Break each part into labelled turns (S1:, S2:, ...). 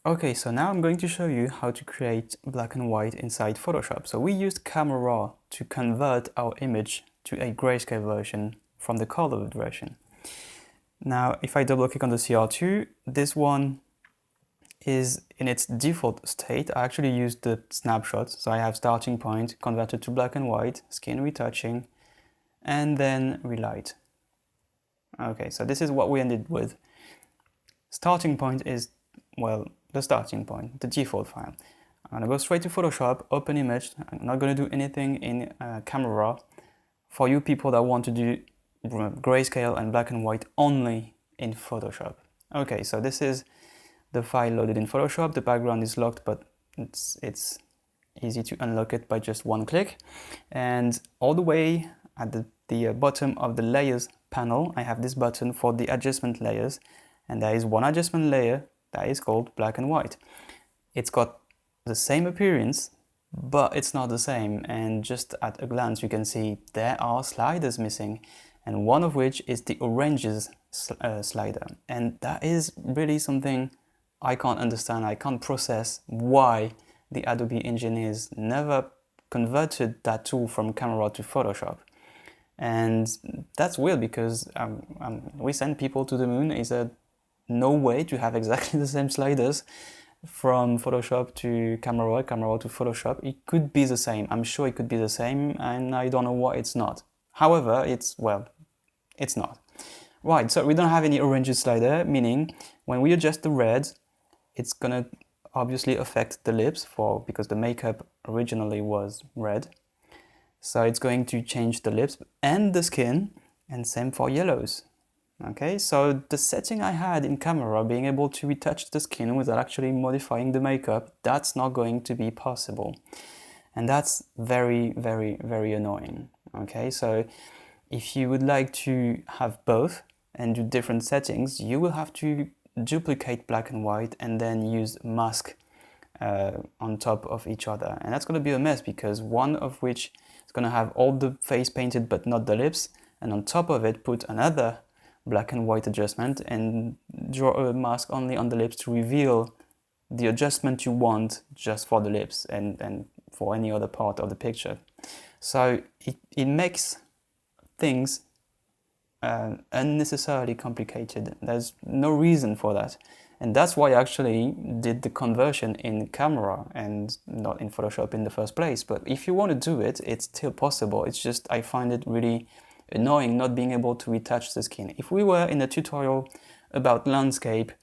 S1: Okay, so now I'm going to show you how to create black and white inside Photoshop. So we used Camera Raw to convert our image to a grayscale version from the colored version. Now, if I double click on the CR2, this one is in its default state. I actually used the snapshot. So I have starting point converted to black and white, skin retouching, and then relight. Okay, so this is what we ended with. Starting point is, well, the starting point, the default file. I'm gonna go straight to Photoshop, open image. I'm not gonna do anything in Camera Raw. For you people that want to do grayscale and black and white only in Photoshop. Okay, so this is the file loaded in Photoshop. The background is locked, but it's easy to unlock it by just one click. And all the way at the bottom of the layers panel, I have this button for the adjustment layers. And there is one adjustment layer that is called black and white. It's got the same appearance, but it's not the same. And just at a glance, you can see there are sliders missing, and one of which is the oranges slider. And that is really something I can't understand. I can't process why the Adobe engineers never converted that tool from Camera Raw to Photoshop. And that's weird because we send people to the moon. Is a no way to have exactly the same sliders from Photoshop to Camera Raw to Photoshop. It could be the same. I'm sure it could be the same, and I don't know why it's not. However, it's not. Right, so we don't have any orange slider, meaning when we adjust the red, it's gonna obviously affect the lips because the makeup originally was red. So it's going to change the lips and the skin, and same for yellows. Okay, so the setting I had in Camera Raw, being able to retouch the skin without actually modifying the makeup, that's not going to be possible. And that's very, very, very annoying. Okay, so if you would like to have both and do different settings, you will have to duplicate black and white and then use mask on top of each other. And that's going to be a mess because one of which is going to have all the face painted but not the lips, and on top of it put another black and white adjustment and draw a mask only on the lips to reveal the adjustment you want just for the lips and for any other part of the picture. So it makes things unnecessarily complicated. There's no reason for that. And that's why I actually did the conversion in Camera Raw and not in Photoshop in the first place. But if you want to do it, it's still possible. It's just I find it really annoying not being able to retouch the skin. If we were in a tutorial about landscape,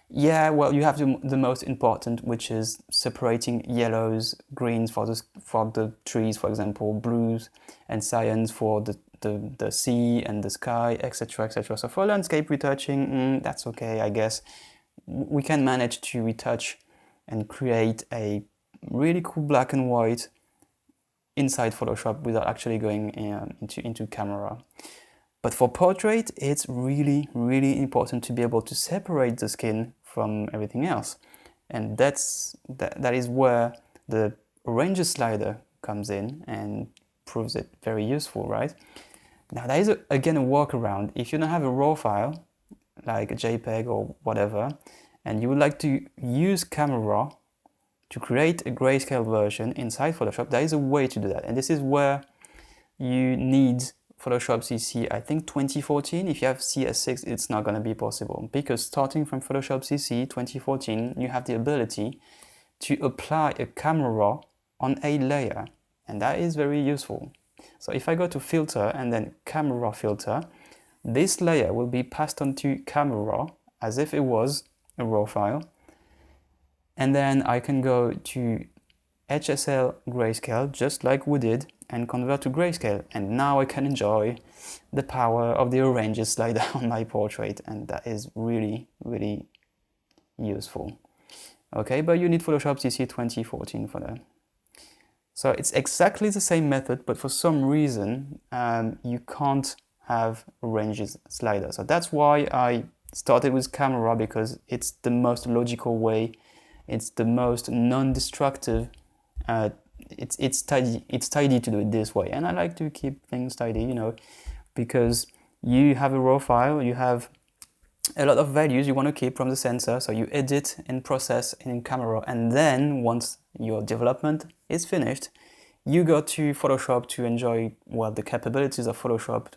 S1: yeah, well, you have the most important, which is separating yellows, greens for the trees, for example, blues and cyans for the sea and the sky, etc., etc. So for landscape retouching, that's okay, I guess. We can manage to retouch and create a really cool black and white inside Photoshop without actually going into Camera Raw. But for portrait, it's really, really important to be able to separate the skin from everything else. And that is where the orange slider comes in and proves it very useful, right? Now there is again a workaround. If you don't have a raw file, like a JPEG or whatever, and you would like to use Camera Raw to create a grayscale version inside Photoshop, there is a way to do that. And this is where you need Photoshop CC, I think 2014. If you have CS6, it's not going to be possible, because starting from Photoshop CC 2014, you have the ability to apply a Camera Raw on a layer, and that is very useful. So if I go to Filter and then Camera Raw Filter, this layer will be passed on to Camera Raw as if it was a raw file. And then I can go to HSL grayscale, just like we did, and convert to grayscale. And now I can enjoy the power of the oranges slider on my portrait. And that is really, really useful. Okay, but you need Photoshop CC 2014 for that. So it's exactly the same method, but for some reason, you can't have oranges slider. So that's why I started with Camera Raw, because it's the most logical way. It's the most non-destructive. It's tidy to do it this way, and I like to keep things tidy, because you have a raw file, you have a lot of values you want to keep from the sensor. So you edit and process in Camera, and then once your development is finished, you go to Photoshop to enjoy, well, the capabilities of Photoshop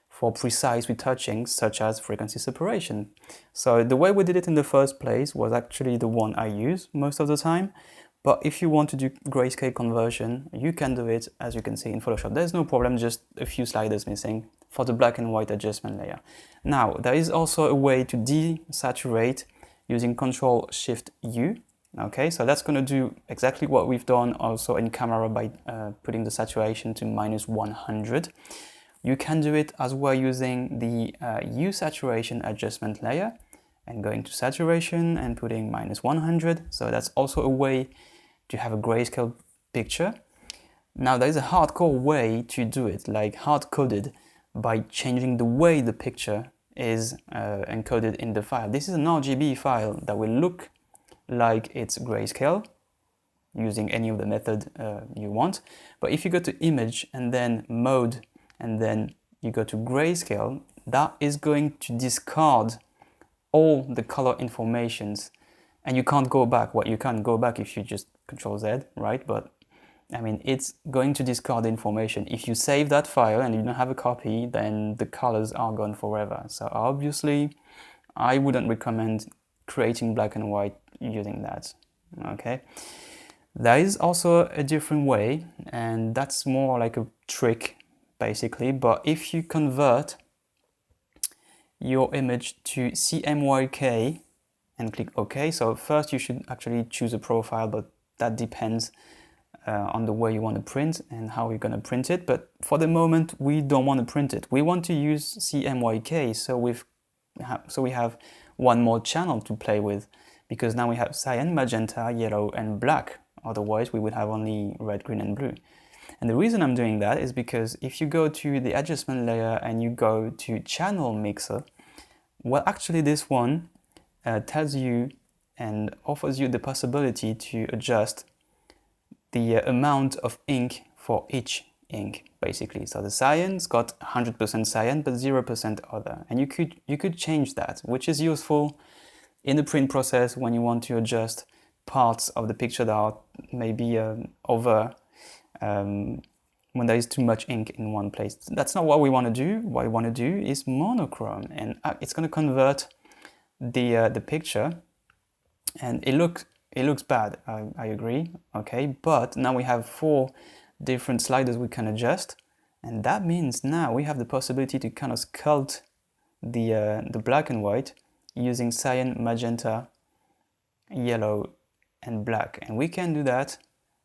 S1: for precise retouching, such as frequency separation. So the way we did it in the first place was actually the one I use most of the time. But if you want to do grayscale conversion, you can do it, as you can see in Photoshop. There's no problem, just a few sliders missing for the black and white adjustment layer. Now, there is also a way to desaturate using Ctrl-Shift-U. Okay, so that's going to do exactly what we've done also in Camera by putting the saturation to -100. You can do it as well using the U saturation adjustment layer and going to saturation and putting -100. So that's also a way to have a grayscale picture. Now there is a hardcore way to do it, like hard-coded, by changing the way the picture is encoded in the file. This is an RGB file that will look like it's grayscale using any of the method you want. But if you go to image and then mode and then you go to grayscale, that is going to discard all the color informations, and you can't go back. Well, you can't go back if you just Control Z, right? But I mean, it's going to discard the information. If you save that file and you don't have a copy, then the colors are gone forever. So obviously, I wouldn't recommend creating black and white using that, okay? There is also a different way, and that's more like a trick, basically. But if you convert your image to CMYK and click OK, so first you should actually choose a profile, but that depends on the way you want to print and how you're going to print it. But for the moment, we don't want to print it. We want to use CMYK, so we have one more channel to play with, because now we have cyan, magenta, yellow, and black. Otherwise, we would have only red, green, and blue. And the reason I'm doing that is because if you go to the adjustment layer and you go to channel mixer, well, actually this one tells you and offers you the possibility to adjust the amount of ink for each ink, basically. So the cyan's got 100% cyan, but 0% other. And you could change that, which is useful in the print process when you want to adjust parts of the picture that are maybe over, when there is too much ink in one place. That's not what we want to do. What we want to do is monochrome, and it's going to convert the picture, and it looks bad. I agree. Okay, but now we have 4 different sliders we can adjust, and that means now we have the possibility to kind of sculpt the black and white using cyan, magenta, yellow, and black, and we can do that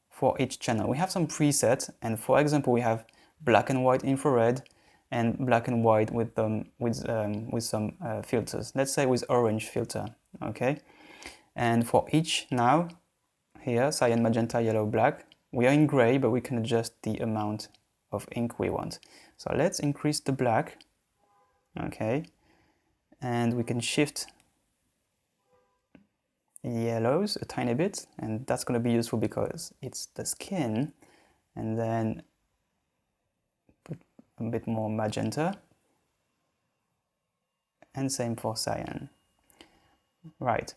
S1: for each channel. We have some presets, and for example, we have black and white infrared and black and white with some filters. Let's say with orange filter, okay? And for each now, here, cyan, magenta, yellow, black, we are in gray, but we can adjust the amount of ink we want. So let's increase the black, okay? And we can shift yellows a tiny bit, and that's going to be useful because it's the skin, and then put a bit more magenta, and same for cyan. Right,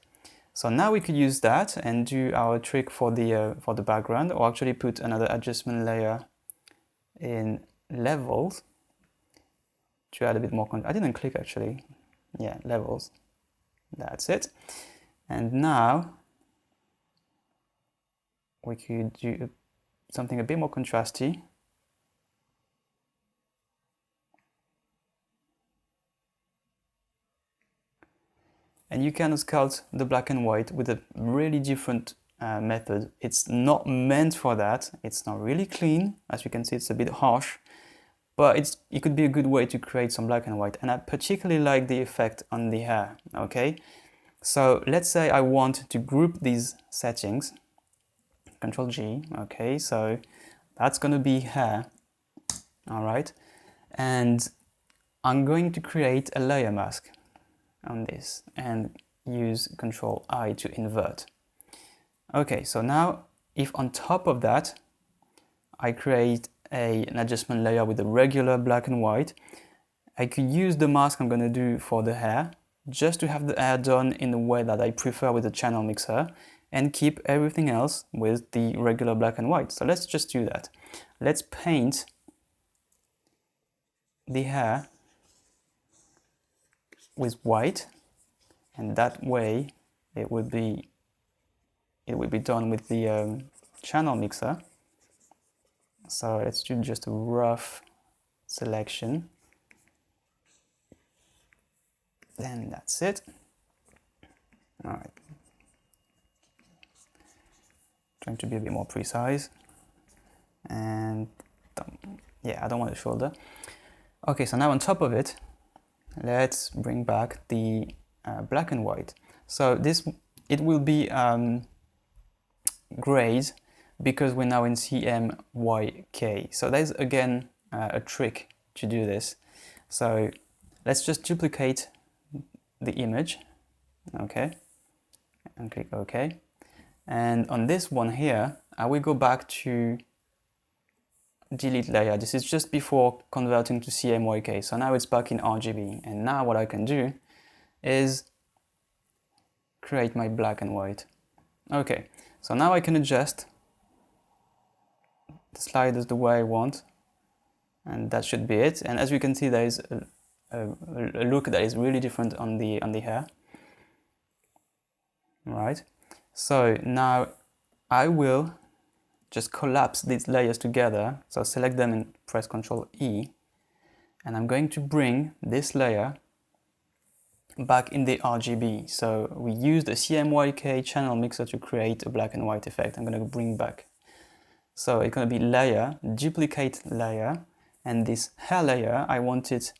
S1: so now we could use that and do our trick for the background, or actually put another adjustment layer in levels to add a bit more I didn't click actually. Yeah, levels, that's it. And now we could do something a bit more contrasty. And you can sculpt the black and white with a really different method. It's not meant for that. It's not really clean. As you can see, it's a bit harsh, but it could be a good way to create some black and white. And I particularly like the effect on the hair, okay? So let's say I want to group these settings, Control G, okay, so that's going to be hair, all right, and I'm going to create a layer mask on this and use Control I to invert. Okay, so now if on top of that I create an adjustment layer with a regular black and white, I could use the mask I'm going to do for the hair just to have the hair done in the way that I prefer with the channel mixer, and keep everything else with the regular black and white. So let's just do that. Let's paint the hair with white, and that way it would be done with the channel mixer. So let's do just a rough selection. Then that's it. All right. Trying to be a bit more precise. And yeah, I don't want a shoulder. Okay, so now on top of it, let's bring back the black and white. So it will be grayed because we're now in CMYK. So there's again a trick to do this. So let's just duplicate the image, okay, and click OK. And on this one here, I will go back to delete layer. This is just before converting to CMYK. So now it's back in RGB. And now what I can do is create my black and white. Okay, so now I can adjust the sliders the way I want. And that should be it. And as you can see, there is a look that is really different on the hair. Right. So now I will just collapse these layers together. So select them and press Ctrl E. And I'm going to bring this layer back in the RGB. So we used a CMYK channel mixer to create a black and white effect. I'm going to bring back. So it's going to be layer, duplicate layer, and this hair layer, I want it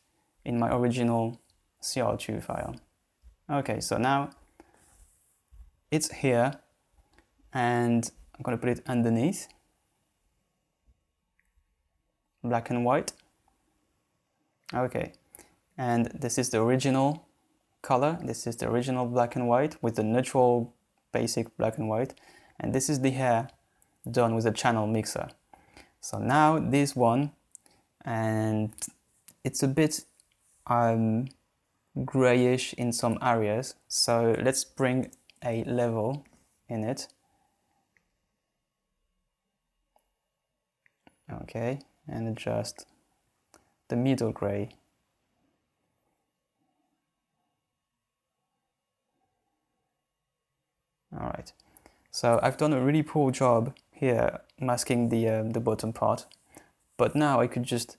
S1: in my original CR2 file. Okay, so now it's here, and I'm going to put it underneath, black and white. Okay, and this is the original color. This is the original black and white with the neutral basic black and white, and this is the hair done with a channel mixer. So now this one, and it's a bit grayish in some areas, so let's bring a level in it. Okay, and adjust the middle gray. All right, so I've done a really poor job here masking the bottom part, but now I could just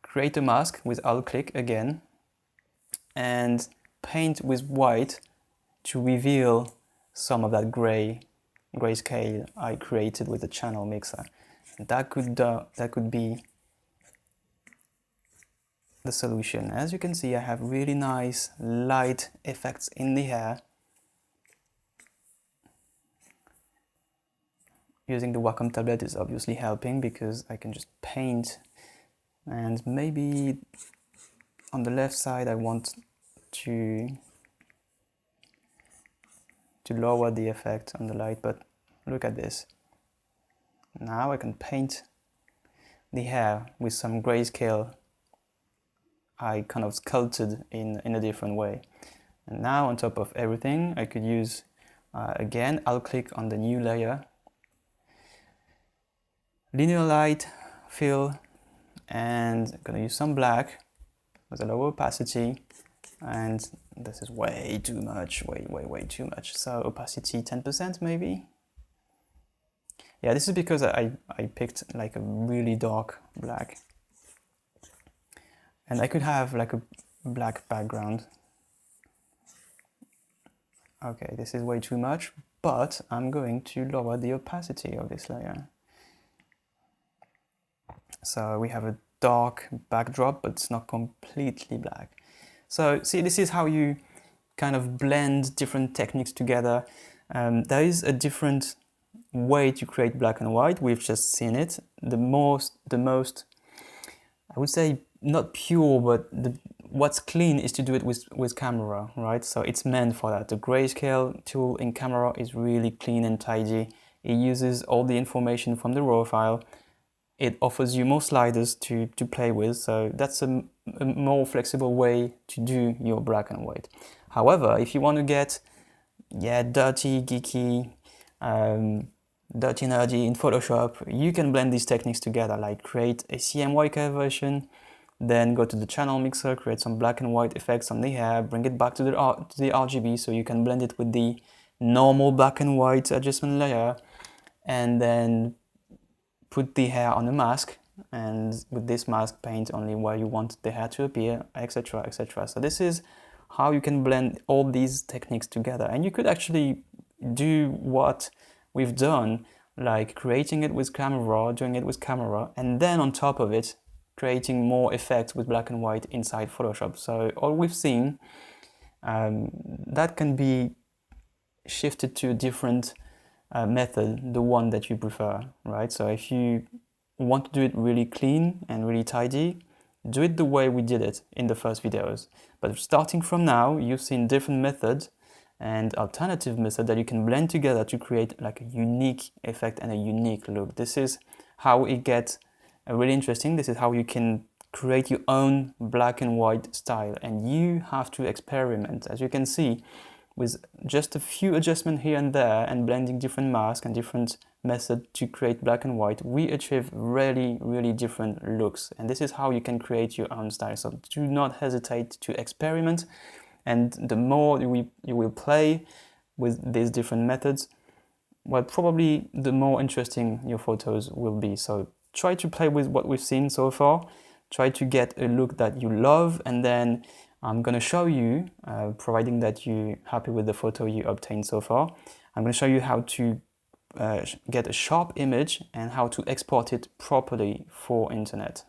S1: create a mask with Alt-click again and paint with white to reveal some of that grayscale I created with the channel mixer. That could be the solution. As you can see, I have really nice light effects in the hair. Using the Wacom tablet is obviously helping because I can just paint, and maybe on the left side I want to lower the effect on the light, but look at this. Now I can paint the hair with some grayscale I kind of sculpted in a different way. And now on top of everything, I could use, again, I'll click on the new layer, linear light, fill, and I'm gonna use some black with a lower opacity, and this is way too much, way too much. So opacity 10% maybe. Yeah, this is because I picked like a really dark black. And I could have like a black background. Okay, this is way too much, but I'm going to lower the opacity of this layer. So we have a dark backdrop, but it's not completely black. So see, this is how you kind of blend different techniques together. There is a different way to create black and white. We've just seen it. The most, I would say, not pure, but what's clean is to do it with camera, right? So it's meant for that. The grayscale tool in camera is really clean and tidy. It uses all the information from the raw file, it offers you more sliders to play with, so that's a more flexible way to do your black and white. However, if you want to get dirty, geeky, dirty, nerdy in Photoshop, you can blend these techniques together, like create a CMYK version, then go to the channel mixer, create some black and white effects on the hair, bring it back to the RGB so you can blend it with the normal black and white adjustment layer, and then put the hair on a mask, and with this mask paint only where you want the hair to appear, etc, etc. So this is how you can blend all these techniques together, and you could actually do what we've done, like creating it with Camera Raw, doing it with Camera Raw, and then on top of it creating more effects with black and white inside Photoshop. So all we've seen, that can be shifted to a different method, the one that you prefer, right? So if you want to do it really clean and really tidy, do it the way we did it in the first videos. But starting from now, you've seen different methods and alternative methods that you can blend together to create like a unique effect and a unique look. This is how it gets really interesting. This is how you can create your own black and white style, and you have to experiment. As you can see, with just a few adjustments here and there and blending different masks and different methods to create black and white, we achieve really, really different looks. And this is how you can create your own style. So do not hesitate to experiment. And the more you will play with these different methods, well, probably the more interesting your photos will be. So try to play with what we've seen so far. Try to get a look that you love, and then I'm going to show you, providing that you're happy with the photo you obtained so far, I'm going to show you how to get a sharp image and how to export it properly for internet.